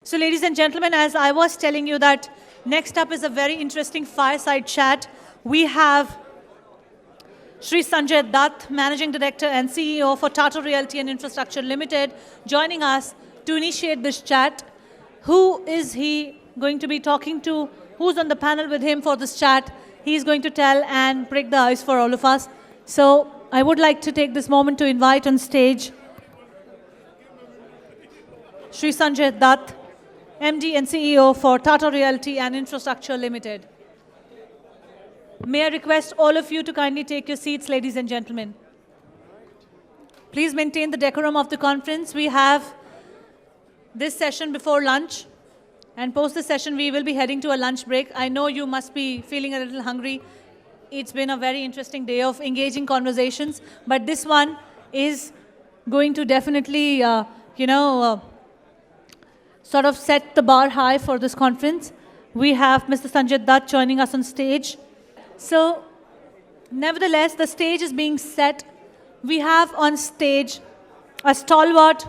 So ladies and gentlemen, as I was telling you that next up is a very interesting fireside chat. We have Shri Sanjay Dutt, Managing Director and CEO for Tata Realty and Infrastructure Limited, joining us to initiate this chat. Who is he going to be talking to? Who's on the panel with him for this chat? He's going to tell and break the ice for all of us. So I would like to take this moment to invite on stage Shri Sanjay Dutt, MD and CEO for Tata Realty and Infrastructure Limited. May I request all of you to kindly take your seats, ladies and gentlemen. Please maintain the decorum of the conference. We have this session before lunch, and post the session we will be heading to a lunch break. I know you must be feeling a little hungry. It's been a very interesting day of engaging conversations, but this one is going to definitely, sort of set the bar high for this conference. We have Mr. Sanjay Dutt joining us on stage. So, nevertheless, the stage is being set. We have on stage a stalwart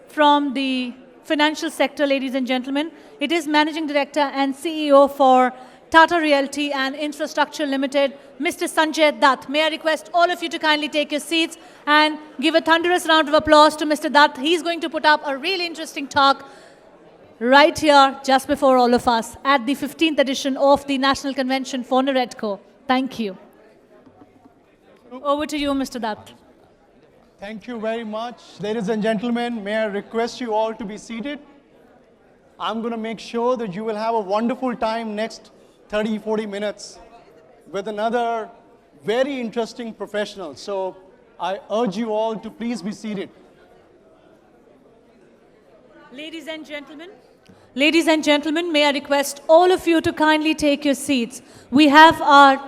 from the financial sector, ladies and gentlemen. It is Managing Director and CEO for Tata Realty and Infrastructure Limited, Mr. Sanjay Dutt. May I request all of you to kindly take your seats and give a thunderous round of applause to Mr. Dutt. He's going to put up a really interesting talk right here, just before all of us, at the 15th edition of the National Convention for NAREDCO. Thank you. Over to you, Mr. Dutt. Thank you very much. Ladies and gentlemen, may I request you all to be seated? I'm going to make sure that you will have a wonderful time next 30, 40 minutes with another very interesting professional. So I urge you all to please be seated. Ladies and gentlemen, may I request all of you to kindly take your seats. We have our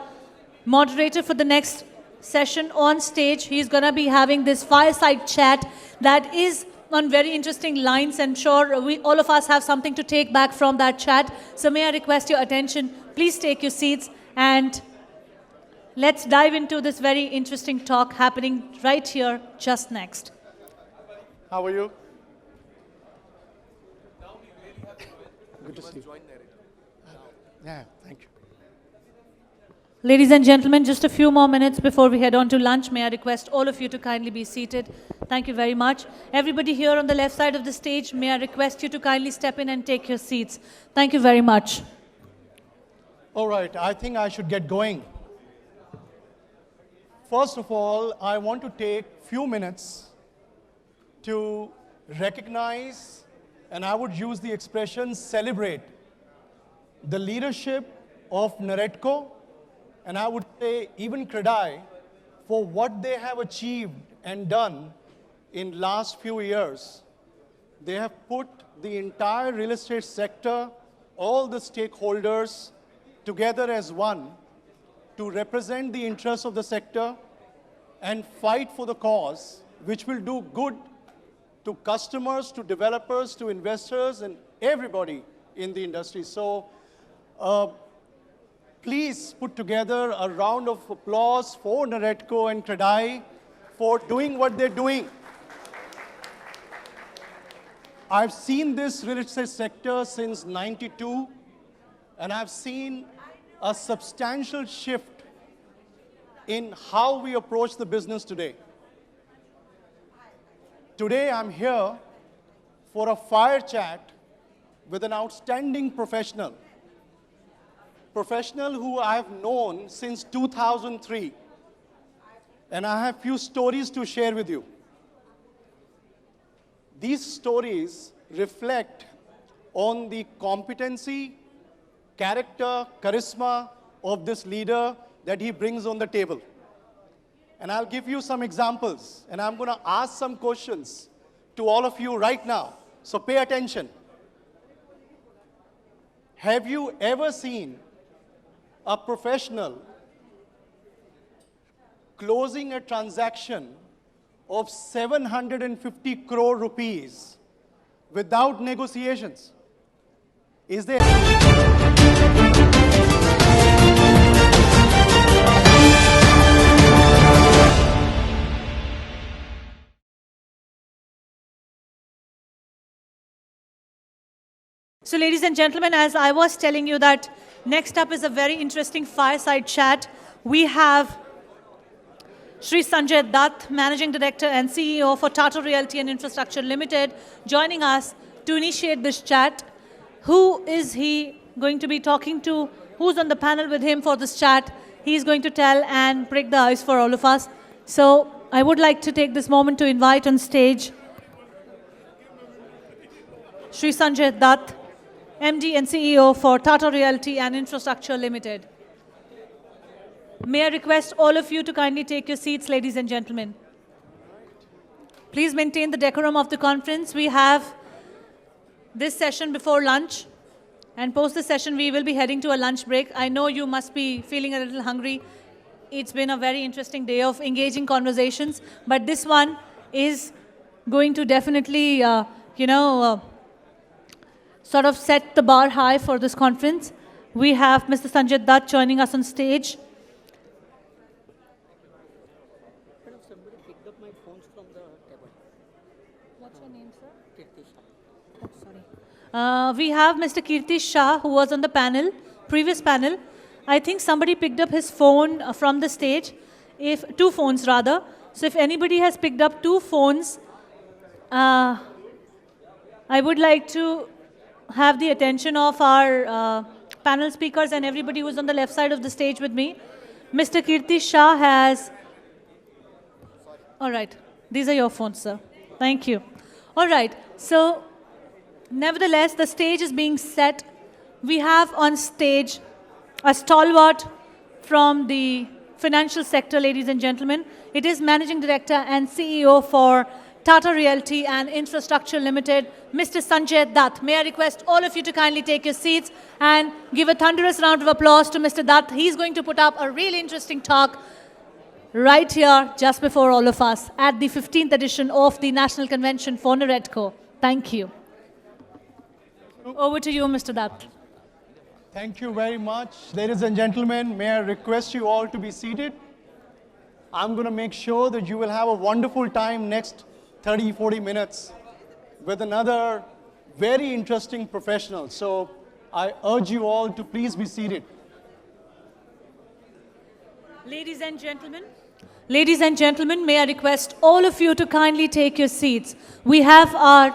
moderator for the next session on stage. He's going to be having this fireside chat that is on very interesting lines, and sure all of us have something to take back from that chat. So may I request your attention. Please take your seats and let's dive into this very interesting talk happening right here just next. How are you? Good to see you. Yeah, thank you. Ladies and gentlemen, just a few more minutes before we head on to lunch. May I request all of you to kindly be seated. Thank you very much. Everybody here on the left side of the stage, may I request you to kindly step in and take your seats. Thank you very much. All right, I think I should get going. First of all, I want to take a few minutes to recognize, and I would use the expression celebrate, the leadership of NAREDCO, and I would say even CREDAI, for what they have achieved and done in last few years. They have put the entire real estate sector, all the stakeholders together as one to represent the interests of the sector and fight for the cause, which will do good to customers, to developers, to investors, and everybody in the industry. So please put together a round of applause for NAREDCO and CREDAI for doing what they're doing. I've seen this real estate sector since '92, and I've seen a substantial shift in how we approach the business today. Today, I'm here for a fire chat with an outstanding professional who I've known since 2003. And I have few stories to share with you. These stories reflect on the competency, character, charisma of this leader that he brings on the table. And I'll give you some examples, and I'm going to ask some questions to all of you right now. So pay attention. Have you ever seen a professional closing a transaction of 750 crore rupees without negotiations? Is there So, ladies and gentlemen, as I was telling you that next up is a very interesting fireside chat. We have Shri Sanjay Dutt, Managing Director and CEO for Tata Realty and Infrastructure Limited, joining us to initiate this chat. Who is he going to be talking to? Who's on the panel with him for this chat? He's going to tell and break the ice for all of us. So I would like to take this moment to invite on stage Shri Sanjay Dutt, MD and CEO for Tata Realty and Infrastructure Limited. May I request all of you to kindly take your seats, ladies and gentlemen. Please maintain the decorum of the conference. We have this session before lunch, and post the session we will be heading to a lunch break. I know you must be feeling a little hungry. It's been a very interesting day of engaging conversations, but this one is going to definitely, sort of set the bar high for this conference. We have Mr. Sanjay Dutt joining us on stage. Somebody picked up my phones from the table. What's your name, sir? Kirti Shah. Oh, sorry. We have Mr. Kirti Shah, who was on the panel, previous panel. I think somebody picked up his phone from the stage, two phones rather. So if anybody has picked up two phones, I would like to have the attention of our panel speakers and everybody who's on the left side of the stage with me. Mr. Kirti Shah has... All right. These are your phones, sir. Thank you. All right. So, nevertheless, the stage is being set. We have on stage a stalwart from the financial sector, ladies and gentlemen. It is Managing Director and CEO for Tata Realty and Infrastructure Limited, Mr. Sanjay Dutt. May I request all of you to kindly take your seats and give a thunderous round of applause to Mr. Dutt. He's going to put up a really interesting talk right here, just before all of us, at the 15th edition of the National Convention for NAREDCO. Thank you. Over to you, Mr. Dutt. Thank you very much. Ladies and gentlemen, may I request you all to be seated? I'm going to make sure that you will have a wonderful time next 30, 40 minutes with another very interesting professional. So I urge you all to please be seated. Ladies and gentlemen, may I request all of you to kindly take your seats. We have our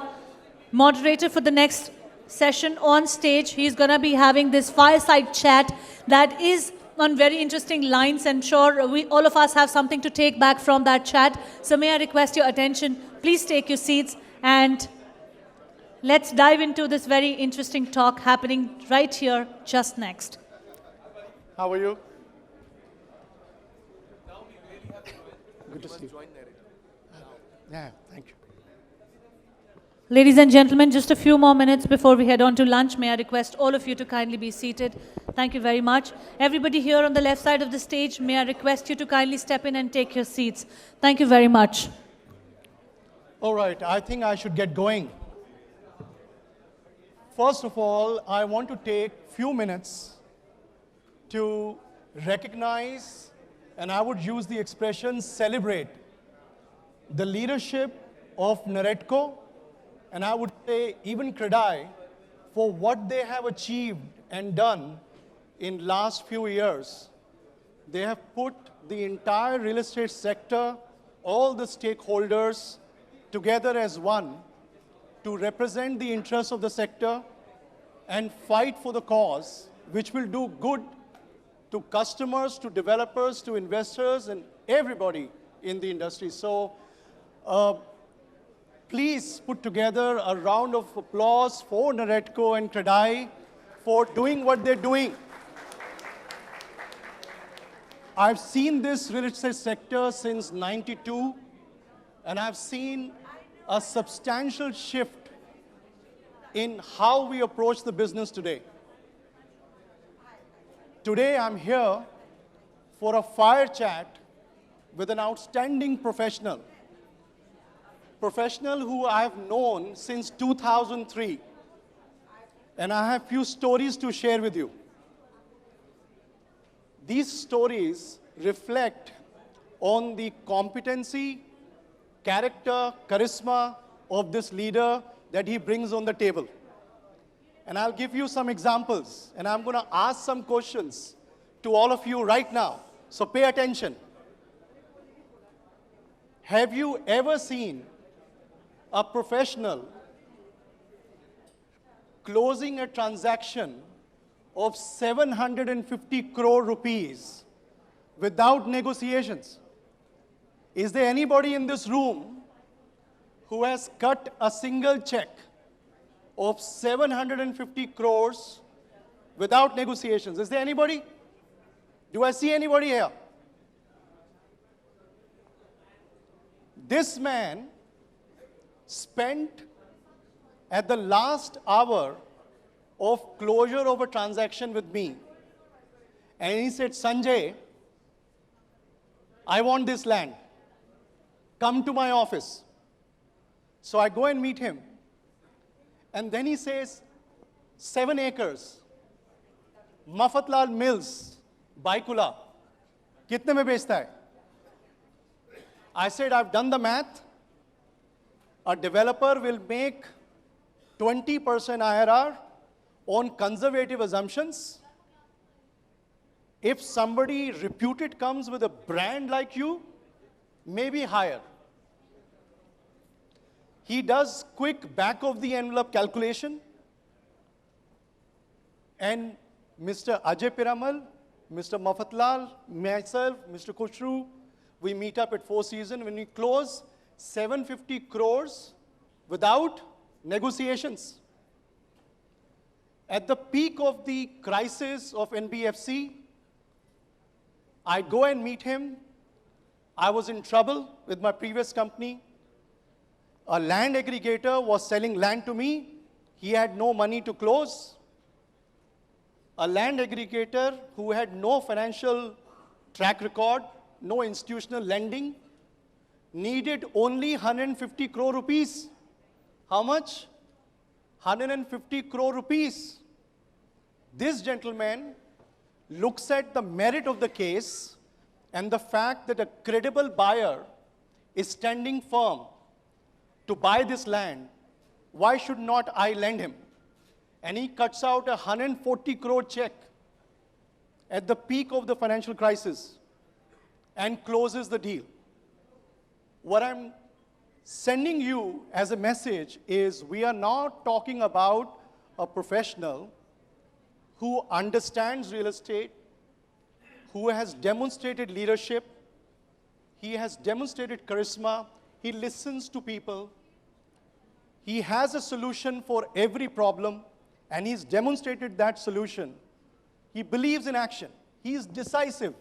moderator for the next session on stage. He's going to be having this fireside chat that is on very interesting lines, and sure all of us have something to take back from that chat. So may I request your attention. Please take your seats and let's dive into this very interesting talk happening right here just next. How are you? Good to see you. Yeah, thank you. Ladies and gentlemen, just a few more minutes before we head on to lunch. May I request all of you to kindly be seated. Thank you very much. Everybody here on the left side of the stage, may I request you to kindly step in and take your seats. Thank you very much. All right, I think I should get going. First of all, I want to take a few minutes to recognize, and I would use the expression celebrate, the leadership of NAREDCO, and I would say even CREDAI, for what they have achieved and done in last few years. They have put the entire real estate sector, all the stakeholders together as one to represent the interests of the sector and fight for the cause, which will do good to customers, to developers, to investors, and everybody in the industry. So please put together a round of applause for NAREDCO and CREDAI for doing what they're doing. I've seen this real estate sector since '92, and I've seen a substantial shift in how we approach the business today. Today, I'm here for a fire chat with an outstanding professional who I have known since 2003. And I have few stories to share with you. These stories reflect on the competency, character, charisma of this leader that he brings on the table. And I'll give you some examples. And I'm going to ask some questions to all of you right now. So pay attention. Have you ever seen a professional closing a transaction of 750 crore rupees without negotiations? Is there anybody in this room who has cut a single check of 750 crores without negotiations? Is there anybody? Do I see anybody here? This man spent at the last hour of closure of a transaction with me, and he said, Sanjay, I want this land. Come to my office. So I go and meet him. And then he says, 7 acres, Mafatlal Mills, Baikula, kitne mein bechta hai? I said, I've done the math. A developer will make 20% IRR on conservative assumptions. If somebody reputed comes with a brand like you, maybe higher. He does quick back of the envelope calculation. And Mr. Ajay Piramal, Mr. Mafatlal, myself, Mr. Kushru, we meet up at Four Seasons when we close 750 crores without negotiations. At the peak of the crisis of NBFC, I go and meet him. I was in trouble with my previous company. A land aggregator was selling land to me. He had no money to close. A land aggregator who had no financial track record, no institutional lending, needed only 150 crore rupees. How much? 150 crore rupees. This gentleman looks at the merit of the case and the fact that a credible buyer is standing firm to buy this land. Why should not I lend him? And he cuts out a 140 crore check at the peak of the financial crisis and closes the deal. What I'm sending you as a message is we are not talking about a professional who understands real estate, who has demonstrated leadership, he has demonstrated charisma, he listens to people, he has a solution for every problem, and he's demonstrated that solution. He believes in action. He is decisive.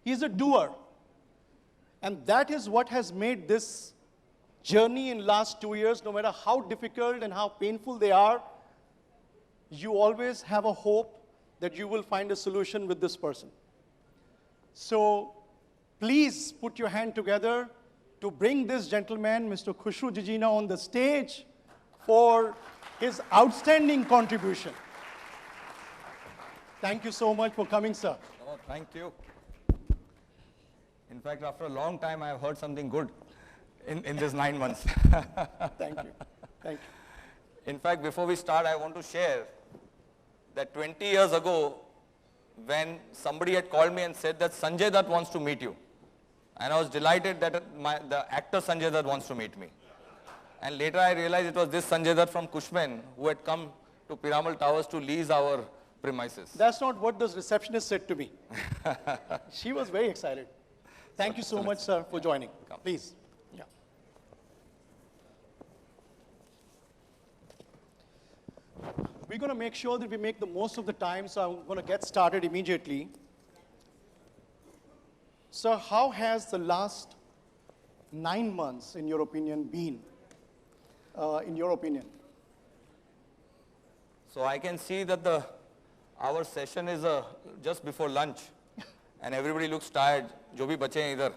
He's a doer. And that is what has made this journey in last 2 years, no matter how difficult and how painful they are, you always have a hope that you will find a solution with this person. So please put your hand together to bring this gentleman, Mr. Khushru Jijina, on the stage for his outstanding contribution. Thank you so much for coming, sir. Oh, thank you. In fact, after a long time, I have heard something good in these 9 months. Thank you. Thank you. In fact, before we start, I want to share that 20 years ago, when somebody had called me and said that Sanjay Dutt wants to meet you, and I was delighted that the actor Sanjay Dutt wants to meet me. And later I realized it was this Sanjay Dutt from Cushman who had come to Piramal Towers to lease our premises. That's not what the receptionist said to me. She was very excited. Thank you so much, sir, for joining. Please. Yeah. We're going to make sure that we make the most of the time, so I'm going to get started immediately. Sir, how has the last 9 months, in your opinion, been? So I can see that our session is just before lunch, and everybody looks tired. जो भी बचे हैं इधर,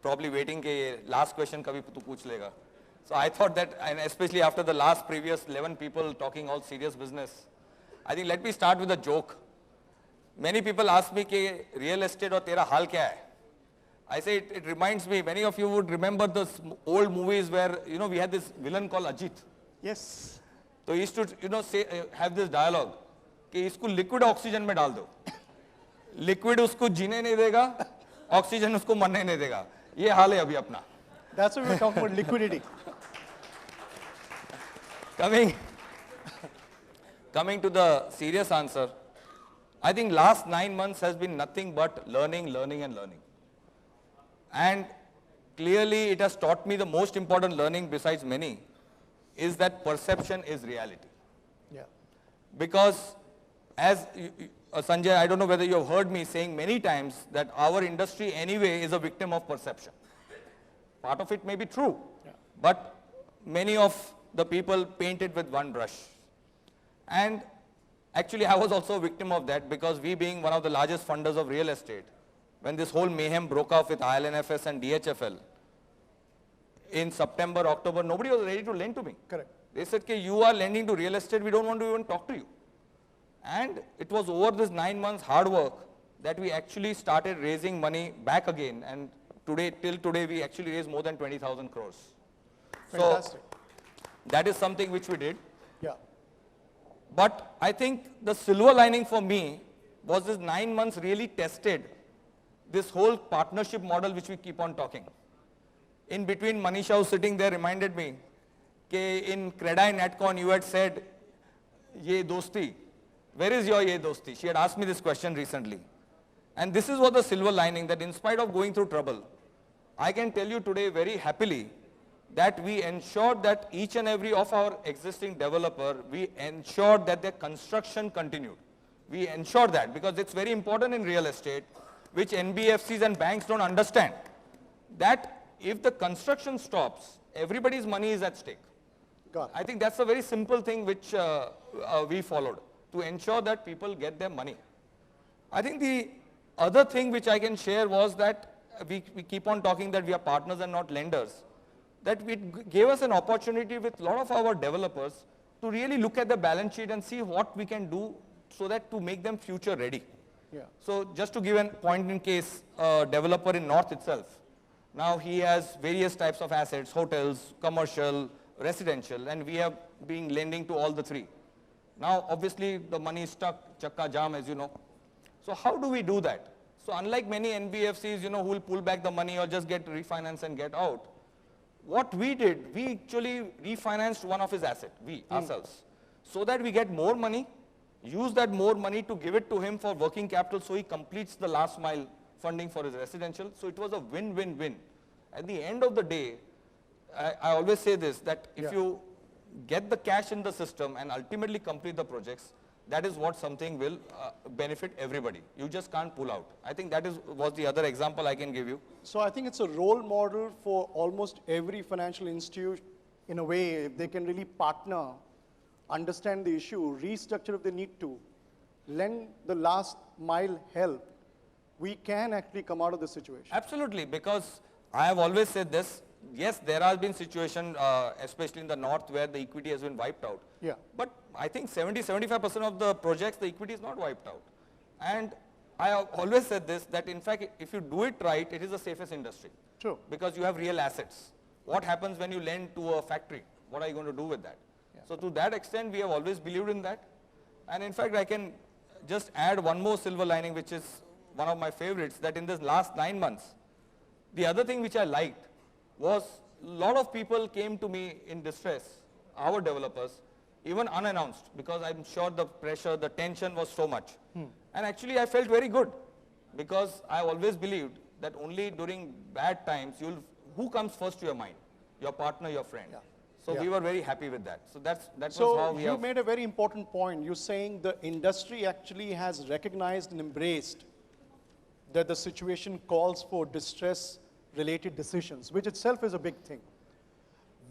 probably waiting के last question कभी तू पूछ लेगा. So I thought that, and especially after the last previous 11 people talking all serious business, I think let me start with a joke. Many people ask me कि real estate और तेरा हाल क्या है? I say it reminds me, many of you would remember those old movies where, we had this villain called Ajit. Yes. So he used to, say, have this dialogue कि इसको liquid oxygen में डाल दो. Liquid उसको जीने नहीं देगा, oxygen उसको मरने नहीं देगा. ये हाल है अभी अपना. That's why we're talking about liquidity. Coming to the serious answer, I think last 9 months has been nothing but learning, learning and learning. And clearly it has taught me the most important learning besides many is that perception is reality. Yeah. Because as Sanjay, I don't know whether you have heard me saying many times that our industry anyway is a victim of perception. Part of it may be true, but many of the people paint it with one brush. And actually I was also a victim of that because we being one of the largest funders of real estate, when this whole mayhem broke off with ILNFS and DHFL, in September, October, nobody was ready to lend to me. Correct. They said, you are lending to real estate, we don't want to even talk to you. And it was over this 9 months hard work that we actually started raising money back again. And today, till today, we actually raised more than 20,000 crores. Fantastic. So that is something which we did. Yeah. But I think the silver lining for me was this 9 months really tested this whole partnership model which we keep on talking. In between, Manisha was sitting there, reminded me, that in Creda and Netcon, you had said, ye dosti. Where is your ye dosti? She had asked me this question recently. And this is what the silver lining, that in spite of going through trouble, I can tell you today very happily that we ensured that each and every of our existing developer, we ensured that their construction continued. We ensured that because it's very important in real estate, which NBFCs and banks don't understand, that if the construction stops, everybody's money is at stake. Got it. I think that's a very simple thing which we followed to ensure that people get their money. I think the other thing which I can share was that we keep on talking that we are partners and not lenders. That it gave us an opportunity with a lot of our developers to really look at the balance sheet and see what we can do so that to make them future ready. Yeah. So just to give a point in case, a developer in North itself, now he has various types of assets, hotels, commercial, residential, and we have been lending to all the three. Now obviously the money is stuck, chakka jam as you know. So how do we do that? So unlike many NBFCs, who will pull back the money or just get refinance and get out, what we did, we actually refinanced one of his assets, ourselves, so that we get more money, use that more money to give it to him for working capital so he completes the last mile funding for his residential. So it was a win-win-win. At the end of the day, I always say this, that if you get the cash in the system and ultimately complete the projects, that is what something will benefit everybody. You just can't pull out. I think that was the other example I can give you. So I think it's a role model for almost every financial institute in a way. If they can really partner, understand the issue, restructure if they need to, lend the last mile help, we can actually come out of the situation. Absolutely, because I have always said this, yes, there has been situation, especially in the north, where the equity has been wiped out. Yeah. But I think 70-75% of the projects, the equity is not wiped out. And I have always said this, that in fact, if you do it right, it is the safest industry. True. Because you have real assets. What happens when you lend to a factory? What are you going to do with that? Yeah. So to that extent, we have always believed in that. And in fact, I can just add one more silver lining, which is one of my favorites, that in this last 9 months, the other thing which I liked was a lot of people came to me in distress, our developers, even unannounced, because I'm sure the pressure, the tension was so much. And actually I felt very good, because I always believed that only during bad times, who comes first to your mind? Your partner, your friend. Yeah. So Yeah. we were very happy with that. So that was So how we you have... made a very important point. You're saying the industry actually has recognized and embraced that the situation calls for distress-related decisions, which itself is a big thing.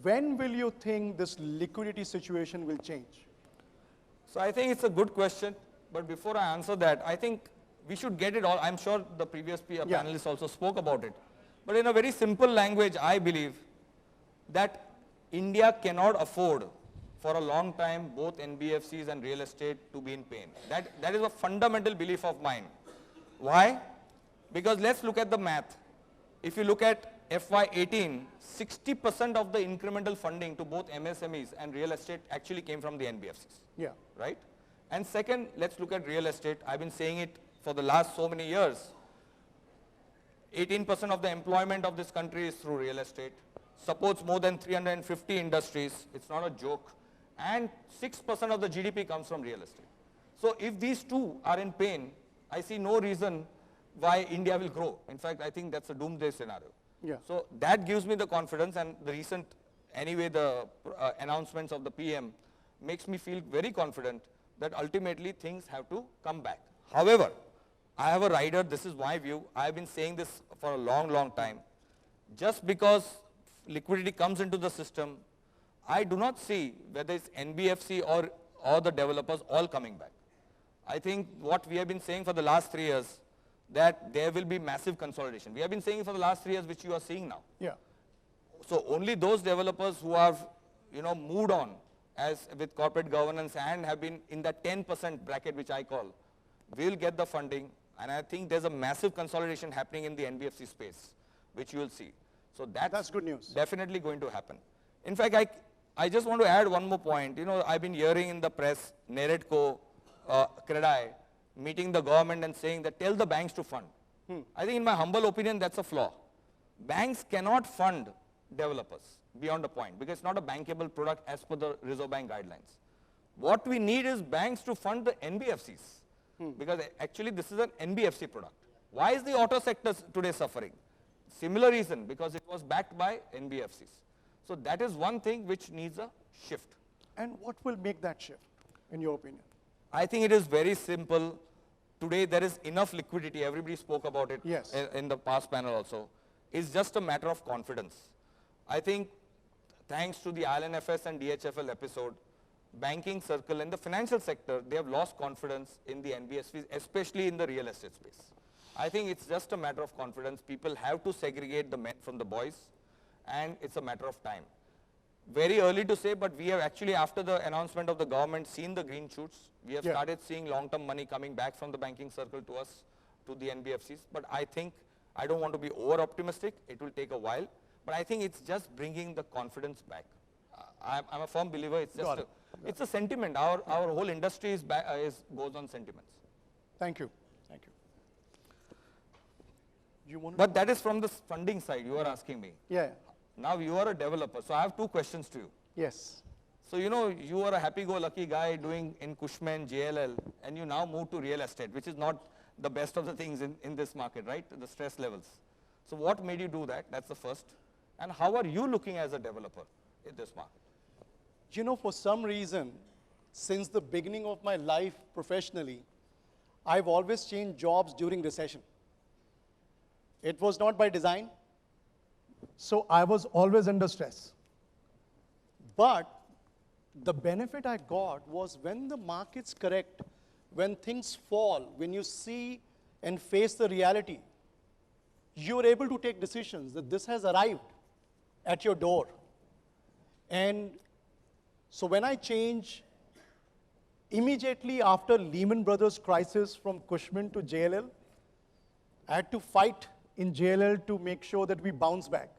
When will you think this liquidity situation will change? So I think it's a good question, but before I answer that, I think we should get it all. I'm sure the previous panelists also spoke about it. But in a very simple language, I believe that India cannot afford for a long time both NBFCs and real estate to be in pain. That is a fundamental belief of mine. Why? Because let's look at the math. If you look at FY18, 60% of the incremental funding to both MSMEs and real estate actually came from the NBFCs. Yeah. Right? And second, let's look at real estate. I've been saying it for the last so many years. 18% of the employment of this country is through real estate, supports more than 350 industries. It's not a joke. And 6% of the GDP comes from real estate. So if these two are in pain, I see no reason why India will grow. In fact, I think that's a doomsday scenario. Yeah. So that gives me the confidence, and the recent, anyway, the announcements of the PM makes me feel very confident that ultimately things have to come back. However, I have a rider, this is my view, I have been saying this for a long, long time. Just because liquidity comes into the system, I do not see whether it's NBFC or the developers all coming back. I think what we have been saying for the last 3 years, that there will be massive consolidation. We have been saying it for the last 3 years, which you are seeing now. Yeah. So only those developers who have, moved on as with corporate governance and have been in that 10% bracket, which I call, will get the funding. And I think there's a massive consolidation happening in the NBFC space, which you will see. So that's good news. Definitely going to happen. In fact, I just want to add one more point. I've been hearing in the press, Neredco, Credai, meeting the government and saying that tell the banks to fund. I think in my humble opinion, that's a flaw. Banks cannot fund developers beyond a point because it's not a bankable product as per the Reserve Bank guidelines. What we need is banks to fund the NBFCs because actually this is an NBFC product. Why is the auto sector today suffering? Similar reason, because it was backed by NBFCs. So that is one thing which needs a shift. And what will make that shift, in your opinion? I think it is very simple. Today there is enough liquidity. Everybody spoke about it Yes. in the past panel also. It's just a matter of confidence. I think thanks to the ILNFS and DHFL episode, banking circle and the financial sector, they have lost confidence in the NBFCs, especially in the real estate space. I think it's just a matter of confidence. People have to segregate the men from the boys, and it's a matter of time. Very early to say, but we have actually, after the announcement of the government, seen the green shoots. We have started seeing long-term money coming back from the banking circle to us, to the NBFCs. But I think, I don't want to be over-optimistic. It will take a while. But I think it's just bringing the confidence back. I'm a firm believer. It's just it's a sentiment. Our whole industry goes on sentiments. Thank you. Thank you. You want But that is from the funding side, you are asking me. Yeah. Now you are a developer, so I have two questions to you. Yes. So you are a happy-go-lucky guy doing in Cushman, JLL, and you now move to real estate, which is not the best of the things in this market, right? The stress levels. So what made you do that? That's the first. And how are you looking as a developer in this market? For some reason, since the beginning of my life professionally, I've always changed jobs during recession. It was not by design. So I was always under stress. But the benefit I got was when the markets correct, when things fall, when you see and face the reality, you're able to take decisions that this has arrived at your door. And so when I change immediately after Lehman Brothers crisis from Cushman to JLL, I had to fight in JLL to make sure that we bounce back.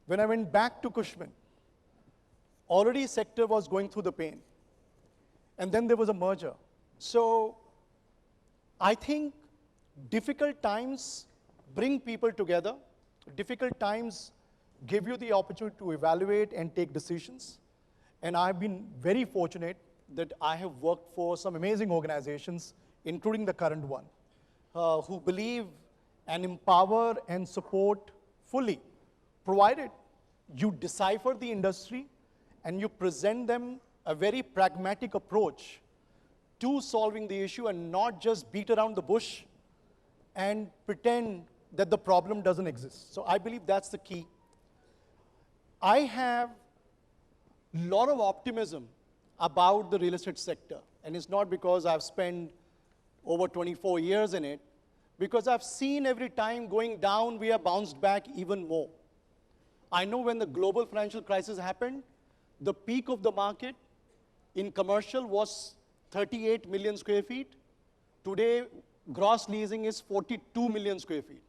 When I went back to Cushman, already sector was going through the pain. And then there was a merger. So I think difficult times bring people together. Difficult times give you the opportunity to evaluate and take decisions. And I've been very fortunate that I have worked for some amazing organizations, including the current one, who believe and empower and support fully, provided you decipher the industry and you present them a very pragmatic approach to solving the issue and not just beat around the bush and pretend that the problem doesn't exist. So I believe that's the key. I have a lot of optimism about the real estate sector. And it's not because I've spent over 24 years in it, because I've seen every time going down, we have bounced back even more. I know when the global financial crisis happened, the peak of the market in commercial was 38 million square feet. Today, gross leasing is 42 million square feet.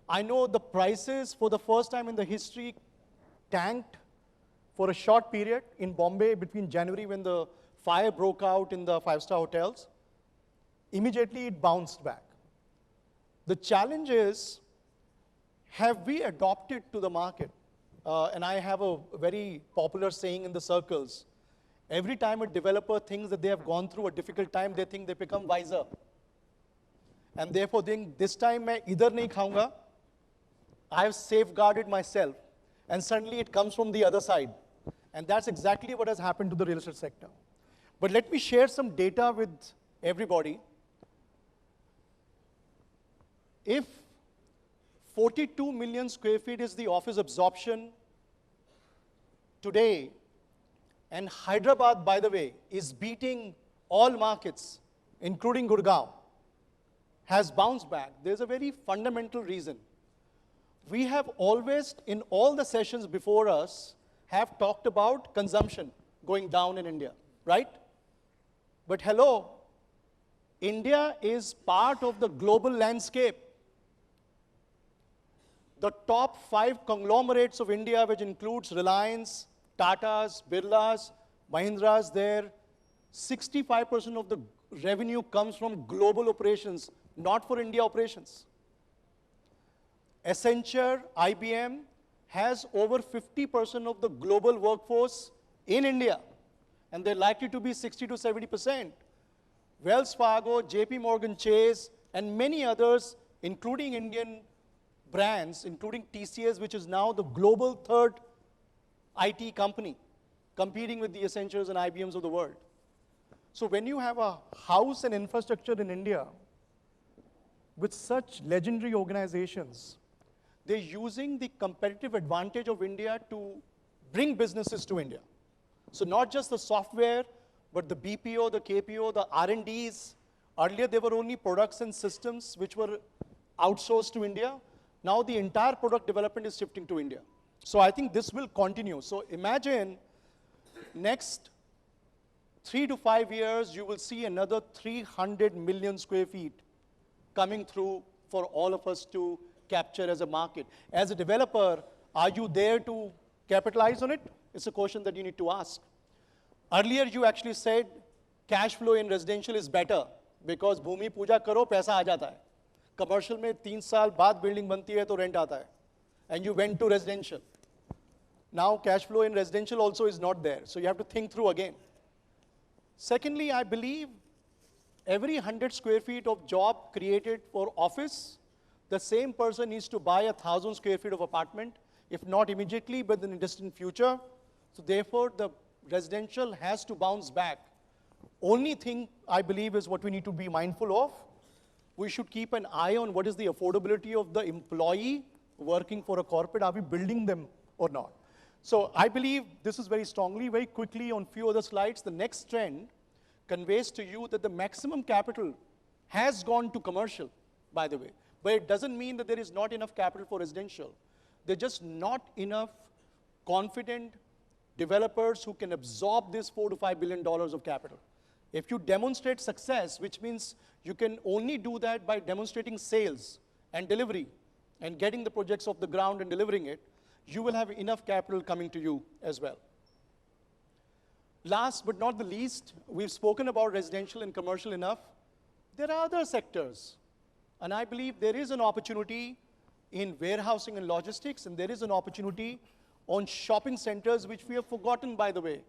I know the prices for the first time in the history tanked for a short period in Bombay between January when the fire broke out in the five-star hotels. Immediately it bounced back. The challenge is, have we adopted to the market? And I have a very popular saying in the circles. Every time a developer thinks that they have gone through a difficult time, they think they become wiser. And therefore think, this time मैं इधर नहीं खाऊंगा. I have safeguarded myself. And suddenly it comes from the other side. And that's exactly what has happened to the real estate sector. But let me share some data with everybody. If 42 million square feet is the office absorption today, and Hyderabad, by the way, is beating all markets, including Gurgaon, has bounced back, there's a very fundamental reason. We have always, in all the sessions before us, have talked about consumption going down in India, right? But hello, India is part of the global landscape. The top 5 conglomerates of India, which includes Reliance, Tatas, Birlas, Mahindras, there, 65% of the revenue comes from global operations, not for India operations. Accenture, IBM, has over 50% of the global workforce in India, and they're likely to be 60 to 70%. Wells Fargo, JP Morgan Chase, and many others, including Indian brands, including TCS, which is now the global third IT company, competing with the Accentures and IBMs of the world. So when you have a house and infrastructure in India with such legendary organizations, they're using the competitive advantage of India to bring businesses to India. So not just the software, but the BPO, the KPO, the R&Ds. Earlier, there were only products and systems which were outsourced to India. Now the entire product development is shifting to India. So I think this will continue. So imagine next 3 to 5 years, you will see another 300 million square feet coming through for all of us to capture as a market. As a developer, are you there to capitalize on it? It's a question that you need to ask. Earlier, you actually said cash flow in residential is better because bhumi puja karo, paisa aa jata hai. Commercial में 3 साल बाद building बनती है तो rent आता है. And you went to residential. Now cash flow in residential also is not there. So you have to think through again. Secondly, I believe every 100 square feet of job created for office, the same person needs to buy 1,000 square feet of apartment, if not immediately, but in the distant future. So therefore, the residential has to bounce back. Only thing I believe is what we need to be mindful of. We should keep an eye on what is the affordability of the employee working for a corporate. Are we building them or not? So I believe this is very strongly, very quickly on few other slides. The next trend conveys to you that the maximum capital has gone to commercial, by the way. But it doesn't mean that there is not enough capital for residential. There's just not enough confident developers who can absorb this $4 to $5 billion of capital. If you demonstrate success, which means you can only do that by demonstrating sales and delivery and getting the projects off the ground and delivering it, you will have enough capital coming to you as well. Last but not the least, we've spoken about residential and commercial enough. There are other sectors. And I believe there is an opportunity in warehousing and logistics, and there is an opportunity on shopping centers, which we have forgotten, by the way.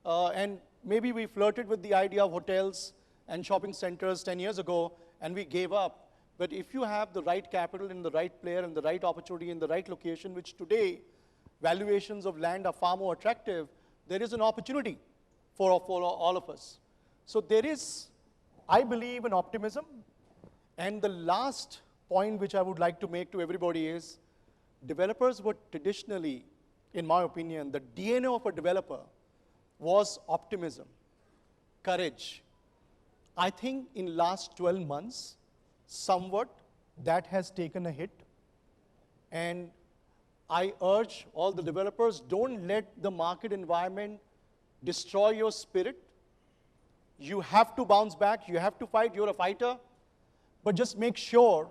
And maybe we flirted with the idea of hotels and shopping centers 10 years ago, and we gave up. But if you have the right capital and the right player and the right opportunity in the right location, which today valuations of land are far more attractive, there is an opportunity for all of us. So there is, I believe, an optimism. And the last point which I would like to make to everybody is, developers were traditionally, in my opinion, the DNA of a developer was optimism, courage. I think in last 12 months, somewhat that has taken a hit. And I urge all the developers, don't let the market environment destroy your spirit. You have to bounce back, you have to fight, you're a fighter. But just make sure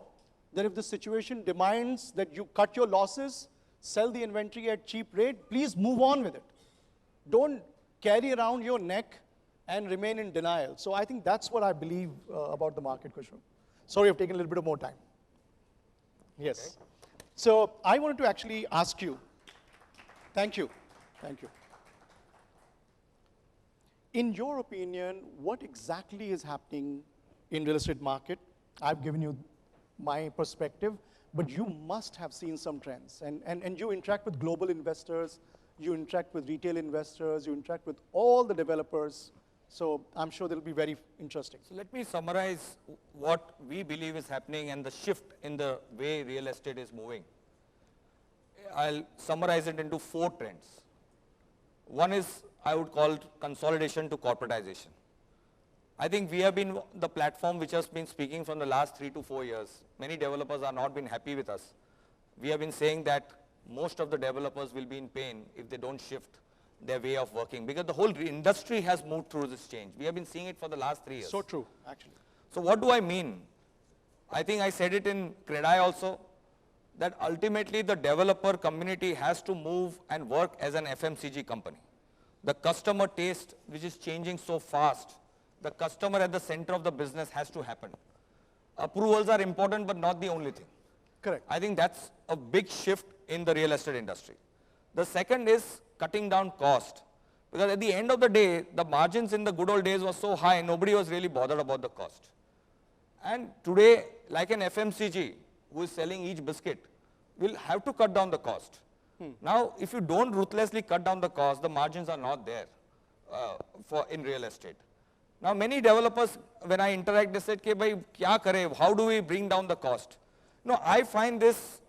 that if the situation demands that you cut your losses, sell the inventory at cheap rate, please move on with it. Don't carry around your neck and remain in denial. So I think that's what I believe about the market, Kushal. Sorry, I've taken a little bit of more time. Yes. Okay. So I wanted to actually ask you, thank you. In your opinion, what exactly is happening in real estate market? I've given you my perspective, but you must have seen some trends. And you interact with global investors, you interact with retail investors, you interact with all the developers. So I'm sure that'll be very interesting. So let me summarize what we believe is happening and the shift in the way real estate is moving. I'll summarize it into 4 trends. One is, I would call consolidation to corporatization. I think we have been the platform which has been speaking from the last 3 to 4 years. Many developers are not been happy with us. We have been saying that most of the developers will be in pain if they don't shift their way of working, because the whole industry has moved through this change. We have been seeing it for the last 3 years. So true, actually. So what do I mean? I think I said it in Credai also, that ultimately the developer community has to move and work as an FMCG company. The customer taste, which is changing so fast, the customer at the center of the business has to happen. Approvals are important, but not the only thing. Correct. I think that's a big shift in the real estate industry. The second is cutting down cost. Because at the end of the day, the margins in the good old days were so high, nobody was really bothered about the cost. And today, like an FMCG who is selling each biscuit, will have to cut down the cost. Now, if you don't ruthlessly cut down the cost, the margins are not there in real estate. Now, many developers, when I interact, they said, "Bhai, kya kare? How do we bring down the cost?" No, I find this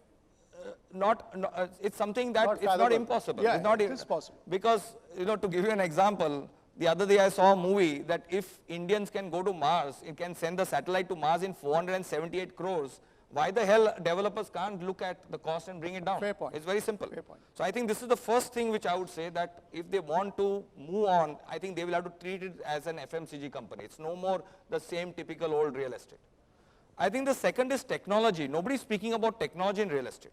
it's something that it's not impossible. Yeah, it's not it is possible. Because, to give you an example, the other day I saw a movie that if Indians can go to Mars, it can send the satellite to Mars in 478 crores. Why the hell developers can't look at the cost and bring it down? Fair point. It's very simple. Fair point. So I think this is the first thing which I would say, that if they want to move on, I think they will have to treat it as an FMCG company. It's no more the same typical old real estate. I think the second is technology. Nobody's speaking about technology in real estate.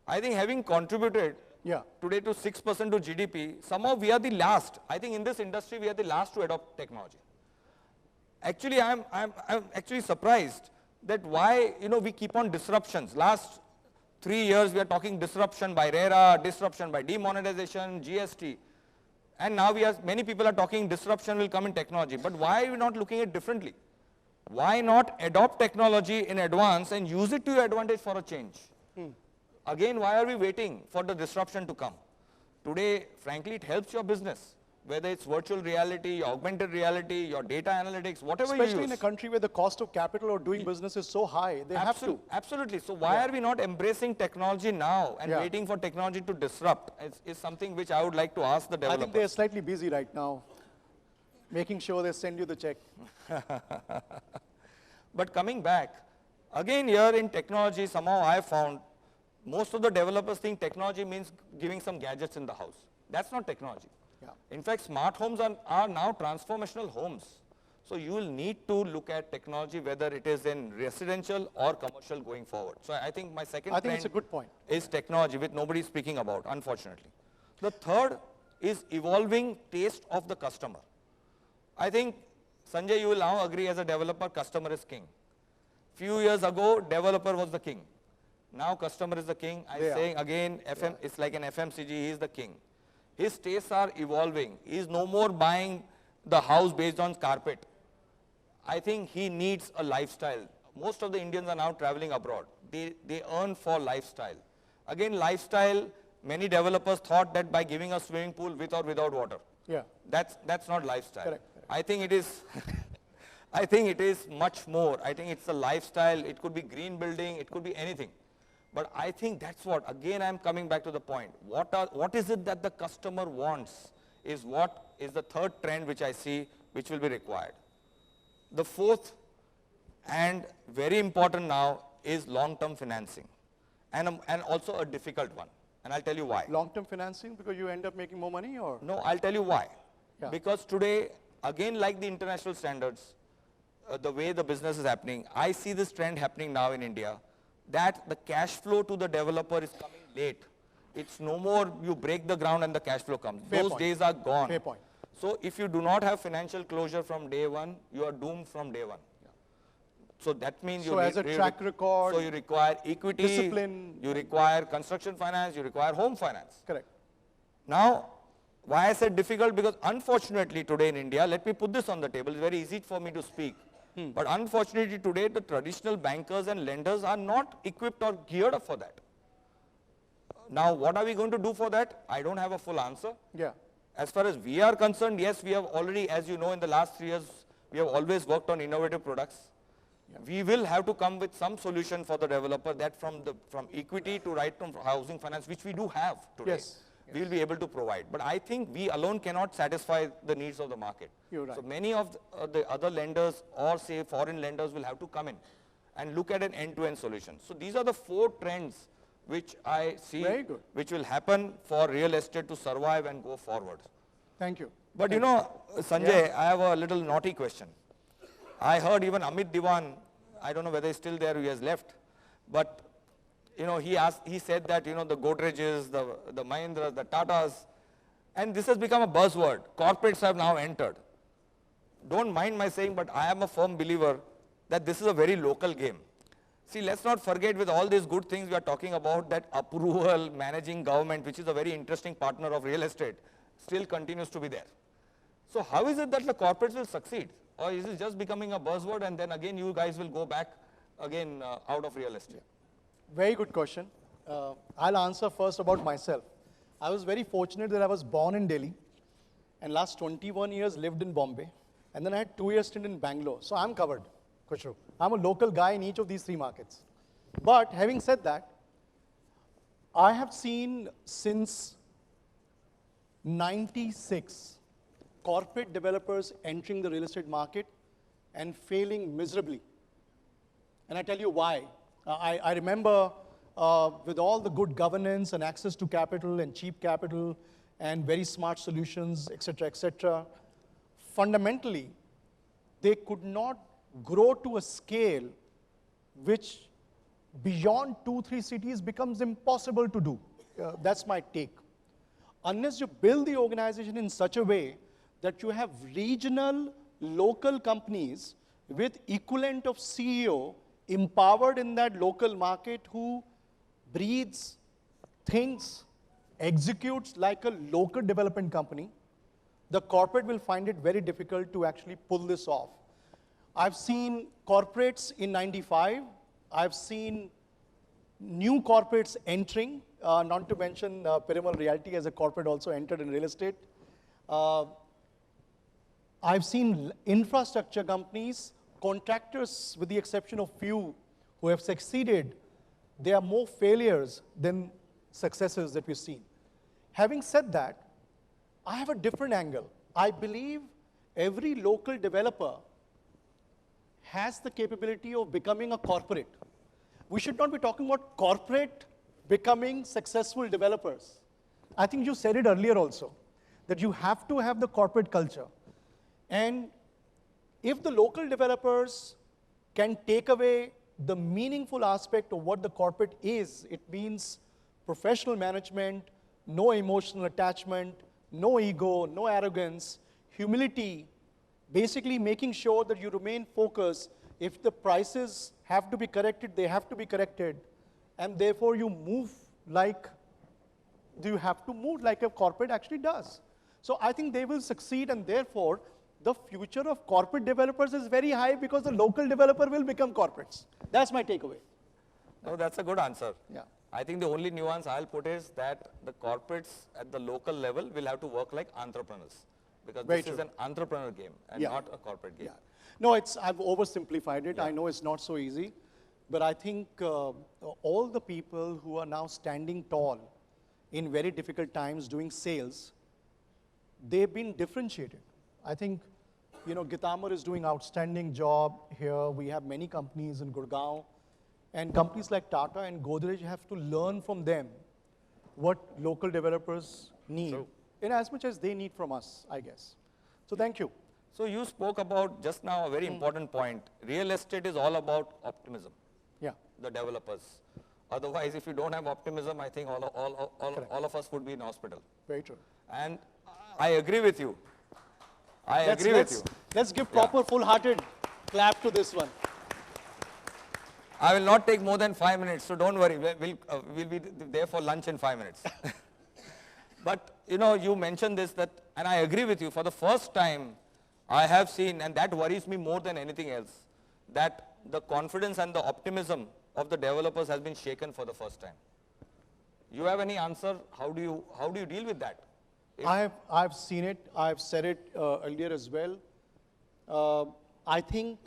I think having contributed today to 6% to GDP, somehow we are the last. I think in this industry, we are the last to adopt technology. Actually, I'm actually surprised that why, we keep on disruptions. Last 3 years, we are talking disruption by RERA, disruption by demonetization, GST. And now many people are talking disruption will come in technology. But why are we not looking at it differently? Why not adopt technology in advance and use it to your advantage for a change? Again, why are we waiting for the disruption to come? Today, frankly, it helps your business. Whether it's virtual reality, augmented reality, your data analytics, whatever you use. Especially in a country where the cost of capital or doing business is so high, they have to. Absolutely. So why are we not embracing technology now and waiting for technology to disrupt? It's something which I would like to ask the developers. I think they're slightly busy right now, making sure they send you the check. But coming back, again here in technology, somehow I found most of the developers think technology means giving some gadgets in the house. That's not technology. In fact, smart homes are now transformational homes. So you will need to look at technology, whether it is in residential or commercial going forward. So I think my second I think it's a good point. Is technology, which nobody is speaking about, unfortunately. The third is evolving taste of the customer. I think, Sanjay, you will now agree, as a developer, customer is king. Few years ago, developer was the king. Now customer is the king. I'm saying again, it's like an FMCG, he is the king. His tastes are evolving. He is no more buying the house based on carpet. I think he needs a lifestyle. Most of the Indians are now traveling abroad. They earn for lifestyle. Again, lifestyle, many developers thought that by giving a swimming pool with or without water. That's not lifestyle. Correct. I think it is I think it is much more. I think it's a lifestyle. It could be green building, it could be anything. But I think that's what, again, I'm coming back to the point. What is it that the customer wants is what is the third trend which I see which will be required. The fourth and very important now is long-term financing, and also a difficult one. And I'll tell you why. Long-term financing because you end up making more money, or? No, I'll tell you why. Because today, again, like the international standards, the way the business is happening, I see this trend happening now in India, that the cash flow to the developer is coming late. It's no more you break the ground and the cash flow comes. Fair Those point. days are gone. Fair point. So if you do not have financial closure from day one, you are doomed from day one. So that means So as a track record, so you require equity, discipline. you require construction finance, you require home finance. Correct. Now, why I said difficult? Because unfortunately today in India, let me put this on the table, it's very easy for me to speak. But unfortunately today, the traditional bankers and lenders are not equipped or geared up for that. Now, what are we going to do for that? I don't have a full answer. Yeah. As far as we are concerned, yes, we have already, as you know, in the last 3 years, we have always worked on innovative products. Yeah. We will have to come with some solution for the developer that from equity to right to housing finance, which we do have today. Yes. We will be able to provide. But I think we alone cannot satisfy the needs of the market. You're right. So many of the other lenders or say foreign lenders will have to come in and look at an end-to-end solution. So these are the 4 trends which I see which will happen for real estate to survive and go forward. Thank you. But you know, Sanjay, I have a little naughty question. I heard even Amit Diwan, I don't know whether he's still there or he has left, but you know, he said that, you know, the Godrej's, the Mahindras, the Tatas, and this has become a buzzword. Corporates have now entered. Don't mind my saying, but I am a firm believer that this is a very local game. See, let's not forget with all these good things we are talking about, that approval, managing government, which is a very interesting partner of real estate, still continues to be there. So how is it that the corporates will succeed? Or is it just becoming a buzzword and then again you guys will go back again out of real estate? Very good question. I'll answer first about myself. I was very fortunate that I was born in Delhi and last 21 years lived in Bombay. And then I had 2 years stint in Bangalore. So I'm covered, Kushru. I'm a local guy in each of these 3 markets. But having said that, I have seen since 96 corporate developers entering the real estate market and failing miserably. And I tell you why. I remember with all the good governance and access to capital and cheap capital and very smart solutions, et cetera, fundamentally, they could not grow to a scale which beyond 2-3 cities becomes impossible to do. That's my take. Unless you build the organization in such a way that you have regional, local companies with equivalent of CEO empowered in that local market who breathes, thinks, executes like a local development company, the corporate will find it very difficult to actually pull this off. I've seen corporates in 95. I've seen new corporates entering, not to mention Piramal Realty as a corporate also entered in real estate. I've seen infrastructure companies, contractors, with the exception of few who have succeeded, there are more failures than successes that we've seen. Having said that, I have a different angle. I believe every local developer has the capability of becoming a corporate. We should not be talking about corporate becoming successful developers. I think you said it earlier also, that you have to have the corporate culture. And if the local developers can take away the meaningful aspect of what the corporate is, it means professional management, no emotional attachment, no ego, no arrogance, humility, basically making sure that you remain focused. If the prices have to be corrected, they have to be corrected. And therefore you have to move like a corporate actually does. So I think they will succeed, and therefore the future of corporate developers is very high because the local developer will become corporates. That's my takeaway. No, that's a good answer. Yeah. I think the only nuance I'll put is that the corporates at the local level will have to work like entrepreneurs, because this is an entrepreneur game and not a corporate game. Yeah. No, I've oversimplified it. I know it's not so easy, but I think all the people who are now standing tall in very difficult times doing sales, they've been differentiated. I think, you know, Gitamar is doing outstanding job here. We have many companies in Gurgaon, and companies like Tata and Godrej have to learn from them what local developers need, in as much as they need from us, I guess. So thank you. So you spoke about just now a very important point. Real estate is all about optimism. Yeah. the developers. Otherwise, if you don't have optimism, I think all of us would be in hospital. Very true. And I agree with you. I agree with you. Let's give proper full-hearted clap to this one. I will not take more than 5 minutes, so don't worry. We'll be there for lunch in 5 minutes. But, you know, you mentioned this, and I agree with you. For the first time, I have seen, and that worries me more than anything else, that the confidence and the optimism of the developers has been shaken for the first time. You have any answer? How do you deal with that? I've seen it. I've said it earlier as well. I think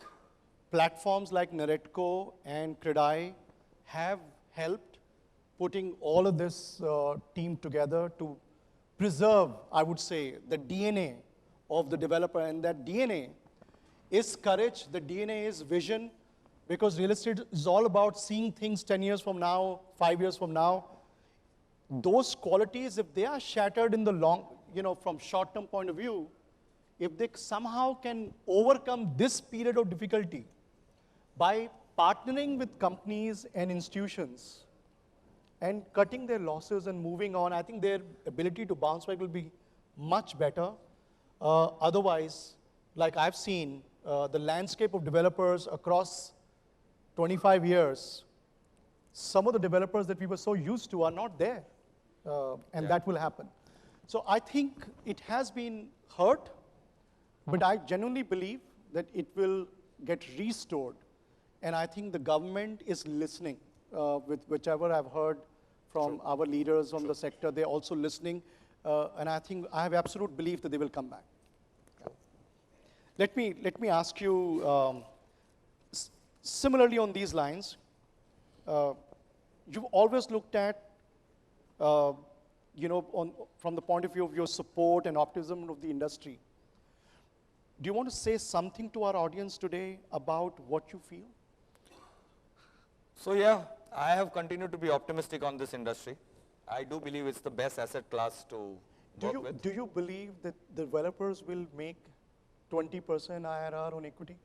platforms like Naretco and Credai have helped putting all of this team together to preserve, I would say, the DNA of the developer. And that DNA is courage, the DNA is vision, because real estate is all about seeing things 10 years from now, 5 years from now. Those qualities, if they are shattered in the long, from short-term point of view, if they somehow can overcome this period of difficulty by partnering with companies and institutions and cutting their losses and moving on, I think their ability to bounce back will be much better. Otherwise, like I've seen, the landscape of developers across 25 years, some of the developers that we were so used to are not there, and that will happen. So I think it has been hurt, but I genuinely believe that it will get restored. And I think the government is listening, with whichever I've heard from our leaders from the sector, they're also listening. And I think I have absolute belief that they will come back. Let me ask you, similarly on these lines, you've always looked at, from the point of view of your support and optimism of the industry. Do you want to say something to our audience today about what you feel? So yeah, I have continued to be optimistic on this industry. I do believe it's the best asset class to work with. Do you believe that the developers will make 20% IRR on equity?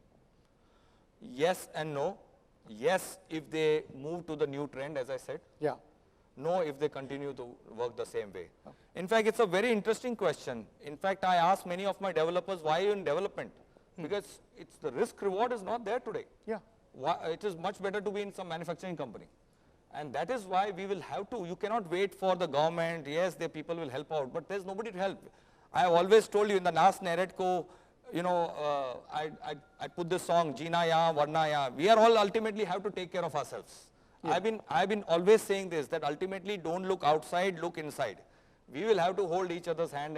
Yes and no. Yes, if they move to the new trend, as I said. Yeah. No, if they continue to work the same way. Okay. In fact, it's a very interesting question. In fact, I ask many of my developers, why are you in development? Because the risk reward is not there today. Yeah. It is much better to be in some manufacturing company. And that is why we will have to, you cannot wait for the government. Yes, the people will help out, but there's nobody to help. I have always told you in the last Naretco, I put this song, Jeena Ya, Varna Ya. We are all ultimately have to take care of ourselves. Yeah. I've been always saying this, that ultimately don't look outside, look inside. We will have to hold each other's hand